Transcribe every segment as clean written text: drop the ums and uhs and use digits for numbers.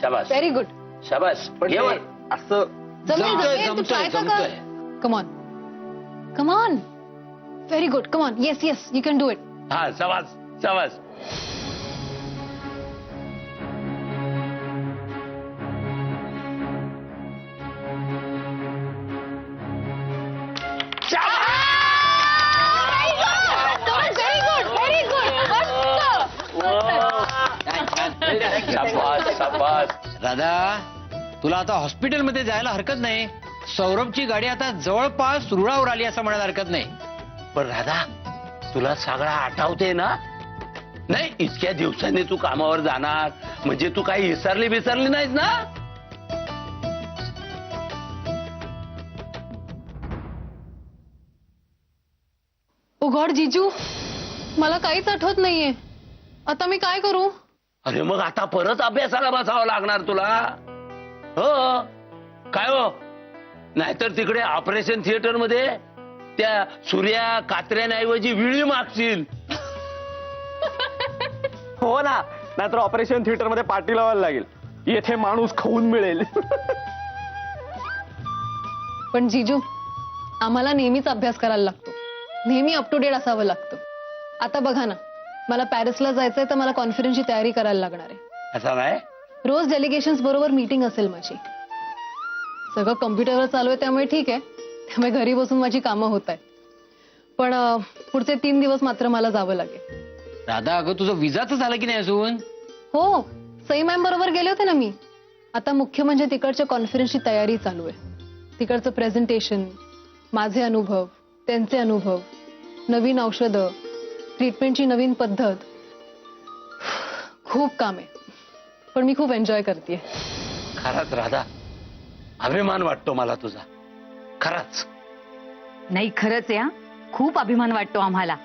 शाबास very good. शाबास. पण ये वर. असं जमतोय. Come on come on. Very good. Come on. Yes yes you can do it. हा शाबास शाबास. Very good. शाबास शाबास. दादा तुला आता हॉस्पिटलमध्ये जायला हरकत नाही. सौरभची गाडी आता जवळपास रुळावर आली असं म्हणायला हरकत नाही. पण राधा तुला सगळा आठवते ना? नाही इतक्या दिवसांनी तू कामावर जाणार म्हणजे तू काही विसरली नाहीस ना? ओ गॉड जीजू मला काहीच आठवत नाहीये. आता मी काय करू? अरे मग आता परत अभ्यासाला बसावं लागणार तुला. हो काय हो? नाहीतर तिकडे ऑपरेशन थिएटर मध्ये त्या सूर्या कात्र्याऐवजी विळी मागशील. हो ना, नाहीतर ऑपरेशन थिएटर मध्ये पार्टी लावायला लागेल. येथे माणूस खाऊन मिळेल. पण जीजू आम्हाला नेहमीच अभ्यास करायला लागतो. नेहमी अप टू डेट असावं लागतं. आता बघा ना मला पॅरिसला जायचंय तर मला कॉन्फरन्सची तयारी करायला लागणार आहे. असं नाही? रोज डेलिगेशन्स बरोबर मीटिंग असेल माझी. सगळं कम्प्युटरवर चालू आहे त्यामुळे ठीक आहे. त्यामुळे घरी बसून माझी कामं होत आहेत. पण पुढचे 3 दिवस मात्र मला जावं लागेल. दादा अगं तुझं विजाचं झालं की नाही अजून? हो सई मॅम बरोबर गेले होते ना मी. आता मुख्य म्हणजे तिकडच्या कॉन्फरन्सची तयारी चालू आहे. तिकडचं प्रेझेंटेशन, माझे अनुभव, त्यांचे अनुभव, नवीन औषधं, ट्रीटमेंटची नवीन पद्धत. खूप काम आहे पण मी खूप एन्जॉय करते. खरंच राधा अभिमान वाटतो मला तुझा. खरंच. नाही खरंच या खूप अभिमान वाटतो आम्हाला.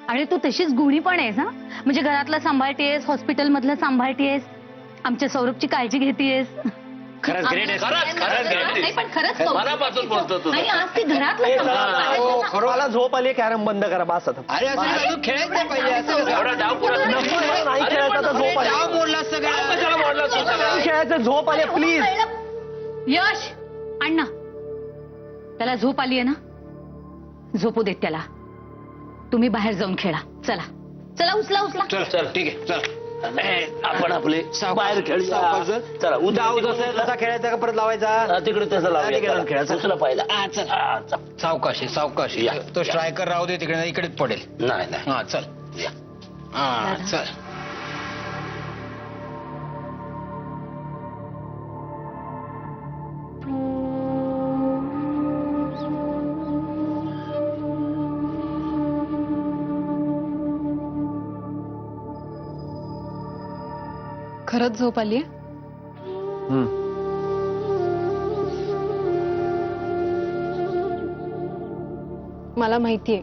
आणि तू तशीच गुणी पण आहेस हा. म्हणजे घरातलं सांभाळतेस, हॉस्पिटल मधलं सांभाळतेस, आमच्या सौरभची काळजी घेतेस. खरंच ग्रेट आहे. नाही पण खरंच सौरभ. मनापासून बोलतो तू. आणि आज ती घरातलं सांभाळते. मला झोप आली. कॅरम बंद करा बास आता. अरे असं अजून खेळायचं नाही पाहिजे. असं एवढा डाव पुरत नाही. नाही खेळायचं तर झोप आली. डाव मोडला सगळं. कशाला मोडला तू सगळा? नाही खेळायचं झोप आली प्लीज. यश अण्णा त्याला झोप आली आहे ना, झोपू देत त्याला. तुम्ही बाहेर जाऊन खेळा. चला चला उचला उचला. चल चल ठीक आहे चल. आपण आपले बाहेर खेळूया. चला डाव जसा खेळायचा का परत लावायचा? तिकडे तसं लावूया. खेळायचं. उचला पहिला. सावकाशी सावकाशी. या. तो स्ट्रायकर राहू दे तिकडे, इकडेच पडेल. नाही नाही. हा चल. या. हा चल. खरंच झोप आलीये? मला माहितीये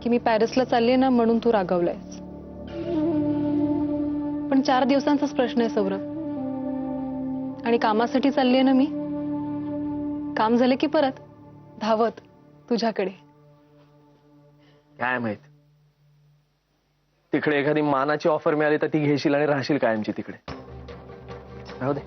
की मी पॅरिसला चाललीये ना म्हणून तू रागवलायस. पण 4 दिवसांचाच प्रश्न आहे सौरभ. आणि कामासाठी चाललीये ना मी. काम झालं की परत धावत तुझ्याकडे. काय माहित, तिकडे एखादी मानाची ऑफर मिळाली तर ती घेशील आणि राहशील कायमची तिकडे. राहू दे.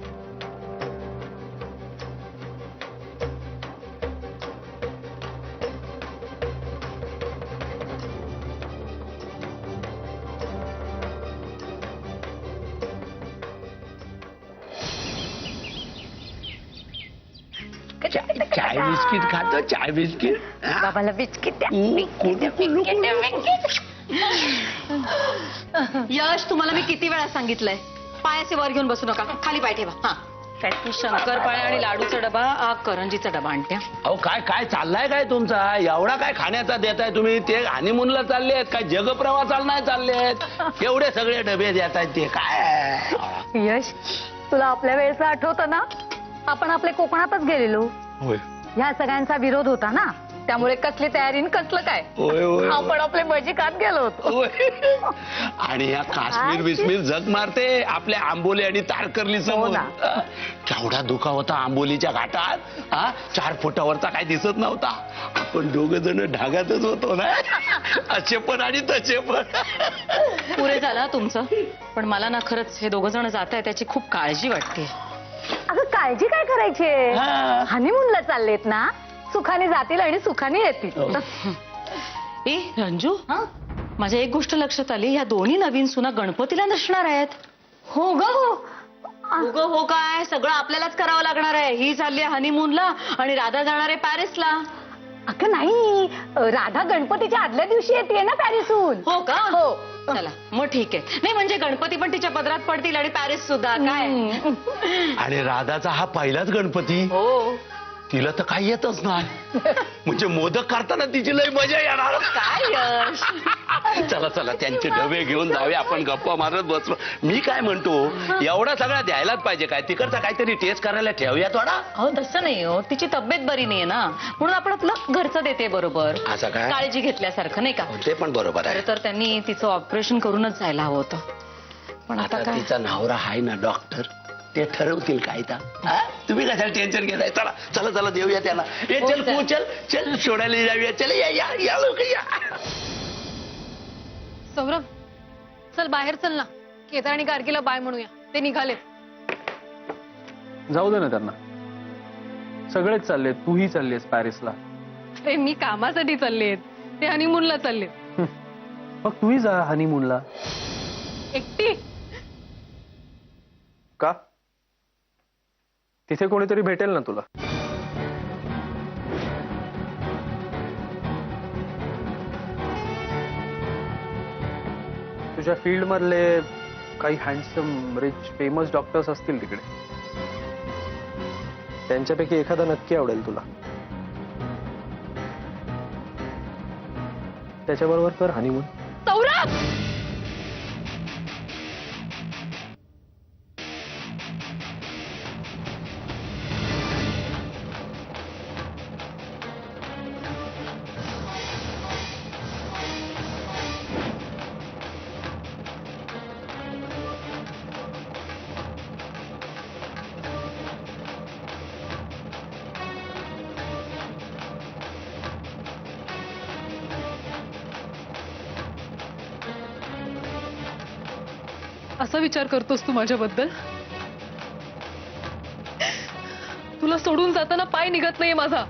चाय बिस्किट खातो. चाय बिस्किट. बाबाला बिस्किट. यश तुम्हाला मी किती वेळा सांगितलंय पायाचे वर घेऊन बसू नका. खाली पाय ठेवा. हा शंकरपाळ्या आणि लाडूचा डबा, करंजीचा डबा आणत्या. अहो काय काय चाललाय काय तुमचा? एवढा काय खाण्याचा देताय तुम्ही? ते हनीमूनला चालले आहेत काय? जगप्रवासाला नाही चालले आहेत? एवढे सगळे डबे देत आहेत ते काय? यश तुला आपल्या वेळेचं आठवतं ना, आपण आपल्या कोकणातच गेलेलो. होय ह्या सगळ्यांचा विरोध होता ना, त्यामुळे कसली तयारी कसलं काय. होय होय आपण आपले भजी खात गेलो होतो. होय. आणि ह्या काश्मीर बिस्मीर जग मारते आपल्या आंबोली आणि तारकर्ली समोर. ना. केवढा धुका होता आंबोलीच्या घाटात. 4 फुटावरचा काय दिसत नव्हता. आपण 2 जण ढागातच होतो ना. असे पण आणि तसे पण. पुरे झाला तुमचं. पण मला ना खरंच हे दोघं जण जात आहे त्याची खूप काळजी वाटते. अगं काळजी काय करायची हा. हनीमूनला चाललेत ना, सुखाने जातील आणि सुखाने येतील. हो. ए रंजू, माझ्या एक गोष्ट लक्षात आली, ह्या दोन्ही नवीन सुना गणपतीला नसणार आहेत. हो ग हो. उगं हो काय, सगळं आपल्यालाच करावं लागणार आहे. ही चालली आहे हनीमूनला आणि राधा जाणार आहे पॅरिसला. अगं नाही, राधा गणपतीच्या आदल्या दिवशी येते ना पॅरिसहून. हो का? हो. चला मग ठीक आहे. नाही म्हणजे गणपती पण तिच्या पदरात पडतील आणि पॅरिस सुद्धा. काय आणि राधाचा हा पहिलाच गणपती. हो तिला तर काही येतच नाही. म्हणजे मोदक करताना तिची लई मजा येणार. काय यश. चला चला त्यांचे डबे घेऊन जाऊया, आपण गप्पा मारत बसलो. मी काय म्हणतो, एवढा सगळा द्यायलाच पाहिजे काय, तिकडचा काहीतरी टेस्ट करायला ठेवूया थोडा. अहो तसं नाही हो, तिची तब्येत बरी नाहीये ना, म्हणून आपण आपलं घरचं देते बरोबर, असं काय? काळजी घेतल्यासारखं नाही का. ते पण बरोबर आहे. खरं तर त्यांनी तिचं ऑपरेशन करूनच जायला हवं होतं. पण आता आता काय, तिचा नवरा आहे ना डॉक्टर, ते ठरवतील काय तर. हा? तुम्ही कशाला टेन्शन घेताय. चला चला चला देऊया त्याला. ए हो, चल चल. तू चल चल सोडायला जाऊया. चल या या या लोक या. सौरभ, चल बाहेर चल ना, केदार आणि गार्गीला बाय म्हणूया, ते निघाले. जाऊ दे ना त्यांना, सगळेच चाललेत, तूही चाललीस पॅरिसला. ते मी कामासाठी चालले, ते हनीमूनला चालले. मग तूही जा हनीमूनला. एकटी? का? तिथे कोणीतरी भेटेल ना तुला. तुझ्या फील्ड मधले काही हँडसम रिच फेमस डॉक्टर्स असतील तिकडे, त्यांच्यापैकी एखादा नक्की आवडेल तुला. त्याच्याबरोबर कर हनीमून. सौरभ! असा विचार करतोस तू माझ्याबद्दल? तुला सोडून जाताना पाय निघत नाहीये माझा,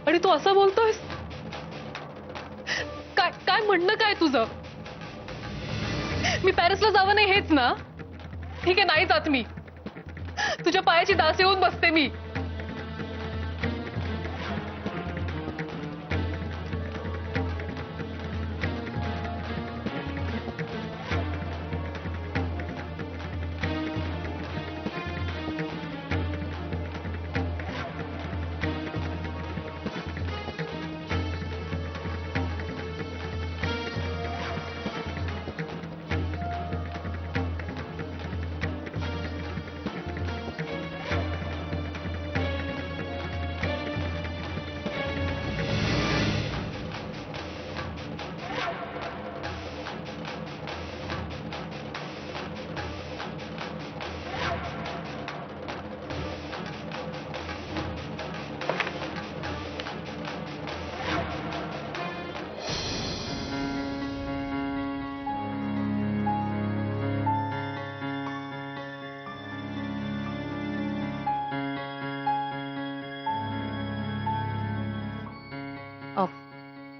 आणि तू असं बोलतोयस. काय काय म्हणणं काय तुझं? मी पॅरिसला जावं नाही हेच ना? ठीक आहे, नाही जात मी. तुझ्या पायाची दास येऊन बसते मी.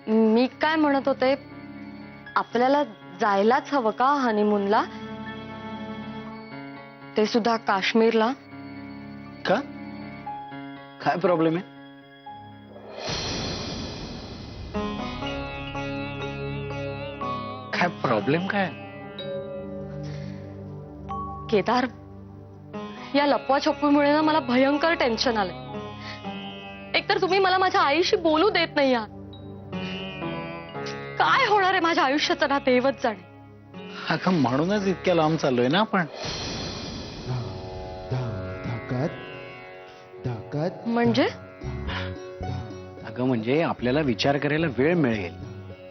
मी काय म्हणत होते, आपल्याला जायलाच हवं का हनीमूनला, ते सुद्धा काश्मीरला? का? काय प्रॉब्लेम आहे? काय प्रॉब्लेम काय? केदार, या लपवाछपवीमुळे ना मला भयंकर टेन्शन आलंय. एकतर तुम्ही मला माझ्या आईशी बोलू देत नाही आहात. काय होणार आहे माझ्या आयुष्याचं ना देवच जाणे. अगं म्हणूनच इतक्या लांब चाललोय ना आपण. म्हणजे अगं म्हणजे आपल्याला विचार करायला वेळ मिळेल.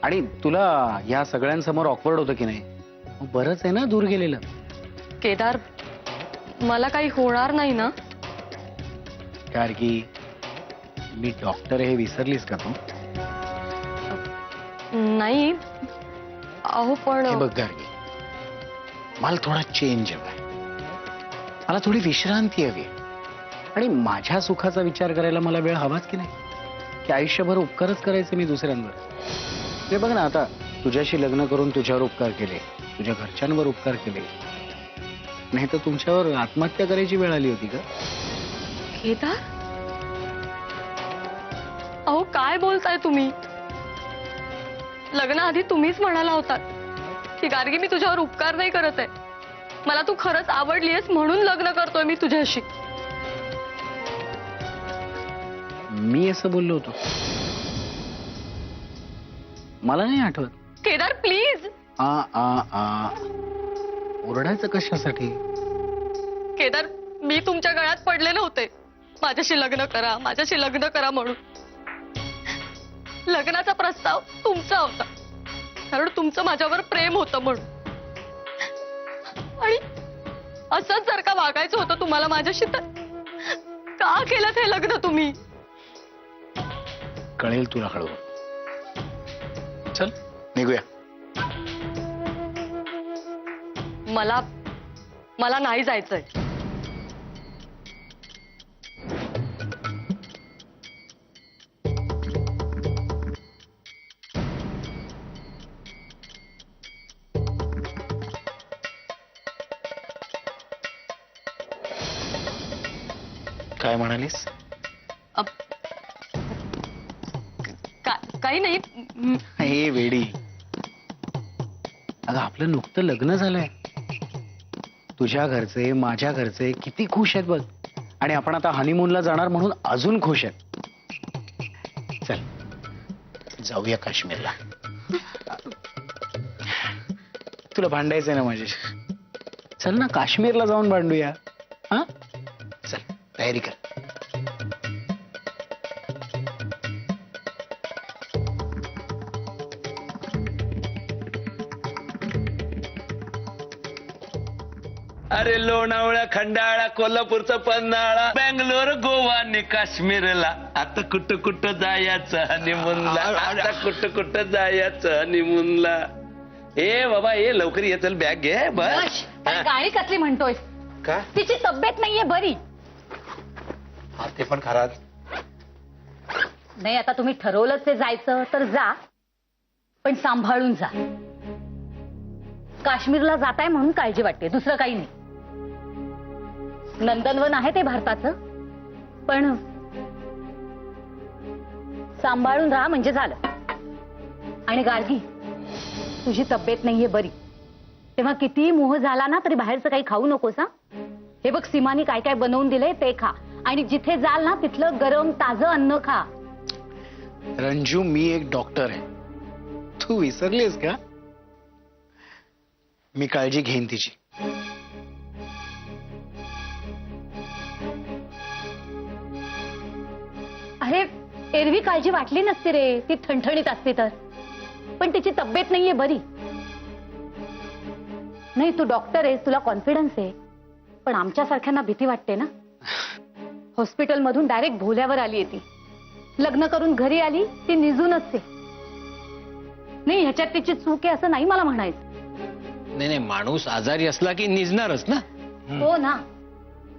आणि तुला या सगळ्यांसमोर ऑकवर्ड होतं की नाही? मग बरंच आहे ना दूर गेलेलं. केदार, मला काही होणार नाही ना? गार्गी, मी डॉक्टर हे विसरलीस का तू? नाही, अहो पण हे बघ गार्गी, मला थोडा चेंज हवाय, मला थोडी विश्रांती हवी आहे. आणि माझ्या सुखाचा विचार करायला मला वेळ हवाच की नाही, की आयुष्यभर उपकारच करायचे मी दुसऱ्यांवर. ते बघ ना, आता तुझ्याशी लग्न करून तुझ्यावर उपकार केले, तुझ्या घरच्यांवर उपकार केले, नाही तर तुमच्यावर आत्महत्या करायची वेळ आली होती का? केदार, अहो काय बोलताय तुम्ही? लग्नाआधी तुम्हीच म्हणाला होतात की गार्गी मी तुझ्यावर उपकार नाही करत आहे, मला तू खरंच आवडलीयस म्हणून लग्न करतोय मी तुझ्याशी. मी असं बोललो होतो? मला नाही आठवत. केदार प्लीज. ओरडायचं कशासाठी? केदार, मी तुमच्या गळ्यात पडले नव्हते माझ्याशी लग्न करा, माझ्याशी लग्न करा म्हणून. लग्नाचा प्रस्ताव तुमचा होता, कारण तुमचं माझ्यावर प्रेम होतं म्हणून. आणि असंच जर का वागायचं होतं तुम्हाला माझ्याशी, तर का केलं हे लग्न तुम्ही? कळेल तुला हळू. चल निघूया. मला नाही जायचंय. काय म्हणालीस? काही नाही. हे वेडी, अगं आपलं नुकतं लग्न झालंय. तुझ्या घरचे माझ्या घरचे किती खुश आहेत बघ, आणि आपण आता हनीमूनला जाणार म्हणून अजून खुश आहेत. चल जाऊया काश्मीरला. तुला भांडायचंय ना माझ्याशी? चल ना, काश्मीरला जाऊन भांडूया. हा चल, तयारी कर. अरे लोणावळा, खंडाळा, कोल्हापूरचा पन्हाळा, बेंगलोर, गोवा आणि काश्मीरला, आता कुठं कुठं जायचं हनीमूनला, आता कुठं कुठं जायचं हनीमूनला. ए बाबा, ए लवकर ये, चल बॅग घे बस. गाडी कसली म्हणतोय? का? तिची तब्येत नाहीये बरी. ते पण खराच. नाही, आता तुम्ही ठरवलंच ते जायचं तर जा, पण सांभाळून जा. काश्मीरला जाताय म्हणून काळजी वाटते, दुसरं काही नाही. नंदनवन आहे ते भारताचं, पण सांभाळून राहा म्हणजे झालं. आणि गार्गी, तुझी तब्येत नाहीये बरी, तेव्हा कितीही मोह झाला ना तरी बाहेरचं काही खाऊ नकोस हा. हे बघ, सीमानी काय काय बनवून दिलंय ते खा, आणि जिथे जाल ना तिथलं गरम ताजं अन्न खा. रंजू, मी एक डॉक्टर आहे, तू विसरलीस का? मी काळजी घेईन तिची. अरे, एरवी काळजी वाटली नसते रे, ती ठणठणीत असते तर. पण तिची तब्येत नाहीये बरी. नाही, तू डॉक्टर आहेस, तुला कॉन्फिडन्स आहे, पण आमच्यासारख्यांना भीती वाटते ना. हॉस्पिटलमधून डायरेक्ट भोल्यावर आली ती. लग्न करून घरी आली ती निजूनच आहे. नाही, ह्याच्यात तिची चूक आहे असं नाही मला म्हणायचं. नाही, माणूस आजारी असला की निजणारच ना. हो ना,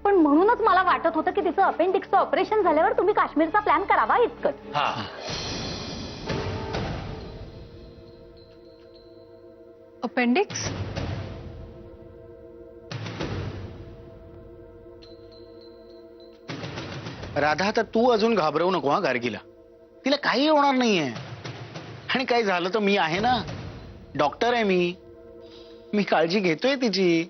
पण म्हणूनच मला वाटत होतं की तिचं अपेंडिक्सचं ऑपरेशन झाल्यावर तुम्ही काश्मीरचा प्लॅन करावा इतकंच. अपेंडिक्स? राधा, आता तू अजून घाबरवू नको हा गार्गीला. तिला काही होणार नाहीये, आणि काही झालं तर मी आहे ना, डॉक्टर आहे मी काळजी घेतोय तिची.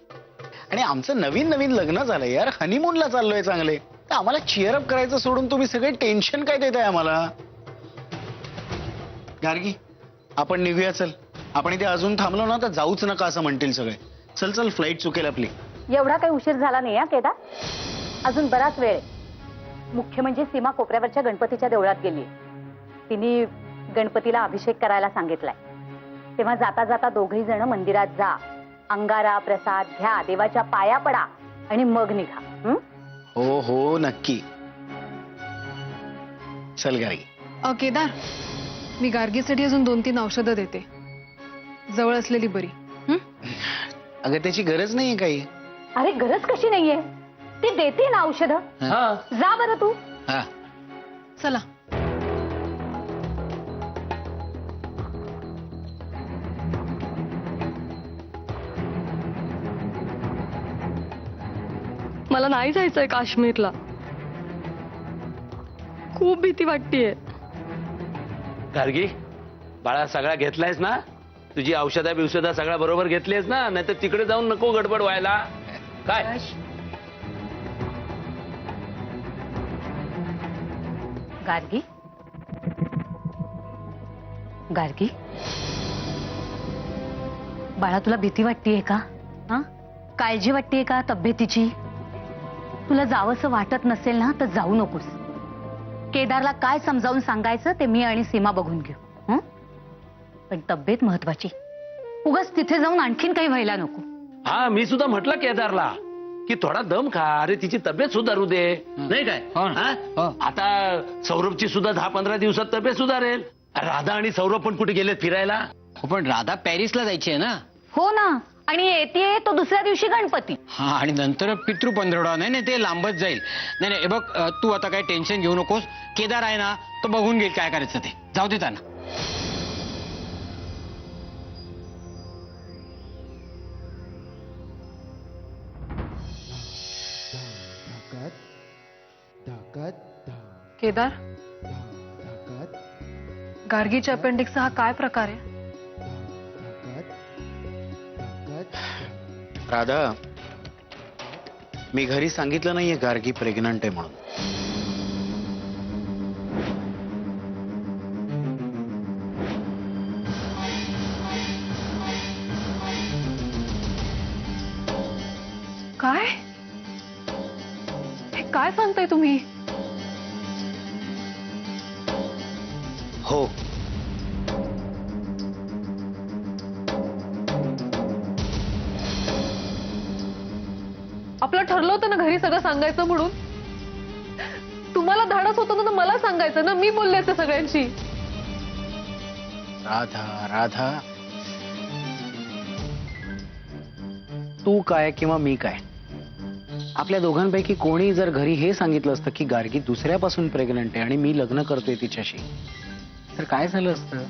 आणि आमचं नवीन नवीन लग्न झालंय यार, हनीमूनला चाललोय चांगले, तर आम्हाला चिअरअप करायचं सोडून तुम्ही सगळे टेन्शन काय देताय आम्हाला? गार्गी, आपण निघूया. चल, आपण इथे अजून थांबलो ना तर जाऊच नका असं म्हणतील सगळे. चल चल, फ्लाईट चुकेल आपली. एवढा काही उशीर झाला नाही हा केदार, अजून बराच वेळ आहे. मुख्य म्हणजे सीमा कोपऱ्यावरच्या गणपतीच्या देवळात गेली. तिने गणपतीला अभिषेक करायला सांगितलाय. तेव्हा जाता जाता दोघही जण मंदिरात जा, अंगारा प्रसाद घ्या, देवाच्या पाया पडा आणि मग निघा. हो हो, नक्की. चल गार्गी. केदार, मी गार्गीसाठी अजून 2-3 औषधं देते. जवळ असलेली बरी. हं? अगं त्याची गरज नाहीये काही. अरे गरज कशी नाहीये, ती देते ना औषधं. हा जा बरं तू. हा चला. मला नाही जायचंय काश्मीरला. खूप भीती वाटतेय. गार्गी बाळा सगळा घेतलायस ना, तुझी औषधा बिवषधा सगळ्या बरोबर घेतलीस ना, नाहीतर तिकडे जाऊन नको गडबड व्हायला. काय गार्गी, गार्गी, बाळा तुला भीती वाटतेय का? हा, काळजी वाटतेय का तब्येतीची? तुला जावंसं वाटत नसेल ना तर जाऊ नकोस. केदारला काय समजावून सांगायचं ते मी आणि सीमा बघून घेऊ. हं? पण तब्येत महत्वाची. उगाच तिथे जाऊन आणखीन काही व्हायला नको. हा मी सुद्धा म्हटलं केदारला की थोडा दम खा, अरे तिची तब्येत सुधारू दे. नाही काय हो ना. हा? हो. आता सौरभची सुद्धा 10-15 दिवसात तब्येत सुधारेल. राधा आणि सौरभ पण कुठे गेलेत फिरायला? हो, पण राधा पॅरिसला जायची आहे ना. हो ना, आणि येते तो दुसऱ्या दिवशी गणपती. हा, आणि नंतर पितृ पंधरवडा. नाही नाही, ते लांबच जाईल. नाही नाही, हे बघ, तू आता काही टेन्शन घेऊ नकोस. केदार आहे ना, तो बघून घेईल काय करायचं ते. जाऊ दे त्यांना. केदार, गार्गीच्या अपेंडिक्सचा हा काय प्रकार आहे? राधा, मी घरी सांगितलं नाहीये गार्गी प्रेग्नंट आहे म्हणून. काय? हे काय सांगताय तुम्ही? हो, आपलं ठरलं होतं ना घरी सगळं सांगायचं म्हणून. तुम्हाला धाडस होतं ना मला सांगायचं ना. मी बोलले असते सगळ्यांशी. राधा राधा, तू काय किंवा मी काय, आपल्या दोघांपैकी कोणी जर घरी हे सांगितलं असतं की गार्गी दुसऱ्यापासून प्रेग्नंट आहे आणि मी लग्न करतोय तिच्याशी, तर काय झालं असतं?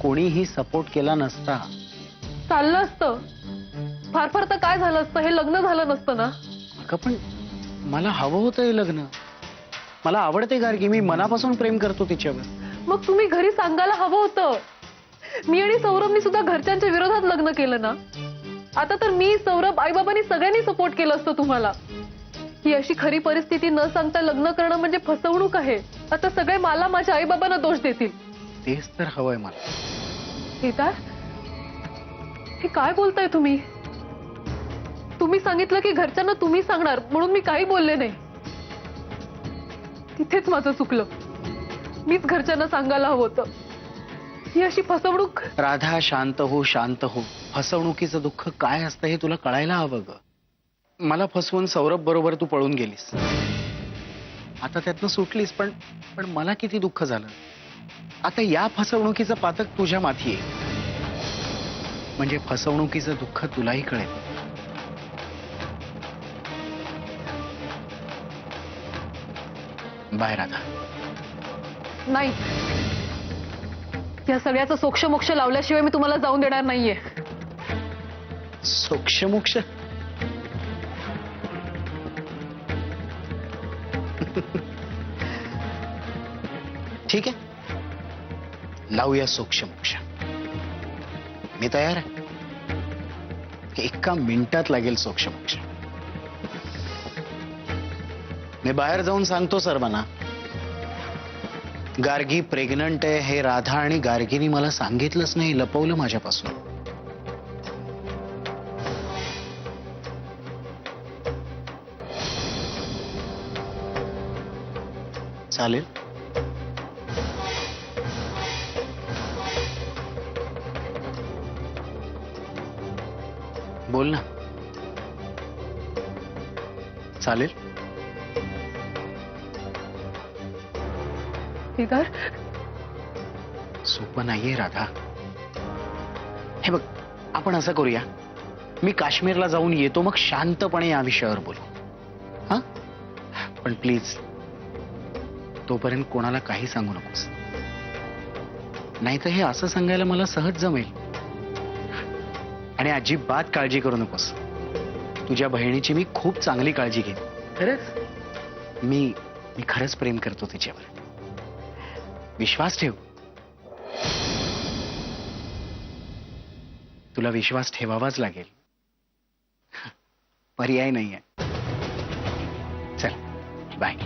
कोणीही सपोर्ट केला नसता. चाललं असतं. फार फार तर काय झालं असतं, हे लग्न झालं नसतं ना. अगं पण मला हवं होतं हे लग्न. मला आवडते गार्गी, मी मनापासून प्रेम करतो तिच्यावर. मग तुम्ही घरी सांगायला हवं होतं. मी आणि सौरभनी सुद्धा घरच्यांच्या विरोधात लग्न केलं ना. आता तर मी, सौरभ, आईबाबांनी सगळ्यांनी सपोर्ट केलं असतं तुम्हाला. ही अशी खरी परिस्थिती न सांगता लग्न करणं म्हणजे फसवणूक आहे. आता सगळे मला, माझ्या आईबाबांना दोष देतील. तेच तर हवंय मला. केदार, हे काय बोलताय तुम्ही? तुम्ही सांगितलं की घरच्यांना तुम्ही सांगणार, म्हणून मी काही बोलले नाही. तिथेच माझं चुकलं. मीच घरच्यांना सांगायला हवं होतं. ही अशी फसवणूक. राधा, शांत हो, शांत हो. फसवणुकीचं दुःख काय असतं हे तुला कळायला हवं ग. मला फसवून सौरभ बरोबर तू पळून गेलीस. आता त्यातनं सुटलीस, पण पण मला किती दुःख झालं. आता या फसवणुकीचं पातक तुझ्या माथी आहे. म्हणजे फसवणुकीचं दुःख तुलाही कळेल. बाय राधा. नाही, या सगळ्याचं सोक्षमोक्ष लावल्याशिवाय मी तुम्हाला जाऊन देणार नाहीये. सोक्षमोक्ष? ठीक आहे, लावूया सोक्षमोक्ष. मी तयार आहे. एका मिनिटात लागेल सोक्षमोक्ष. मी बाहेर जाऊन सांगतो सर्वांना, गार्गी प्रेग्नंट आहे हे राधा आणि गार्गीनी मला सांगितलंच नाही, लपवलं माझ्यापासून. चालेल? बोल ना. चालेल? केदार, सोपं नाहीये राधा. हे बघ, आपण असं करूया, मी काश्मीरला जाऊन येतो, मग शांतपणे या विषयावर बोलू. हा, पण प्लीज तोपर्यंत कोणाला काही सांगू नकोस. नाही तर हे असं सांगायला मला सहज जमेल. आणि अजिबात काळजी करू नकोस, तुझ्या बहिणीची मी खूप चांगली काळजी घेईन. खरंच मी खरंच प्रेम करतो तिच्यावर. विश्वास ठेव. तुला विश्वास ठेवावाच लागेल, पर्याय नाहीये. चल बाय.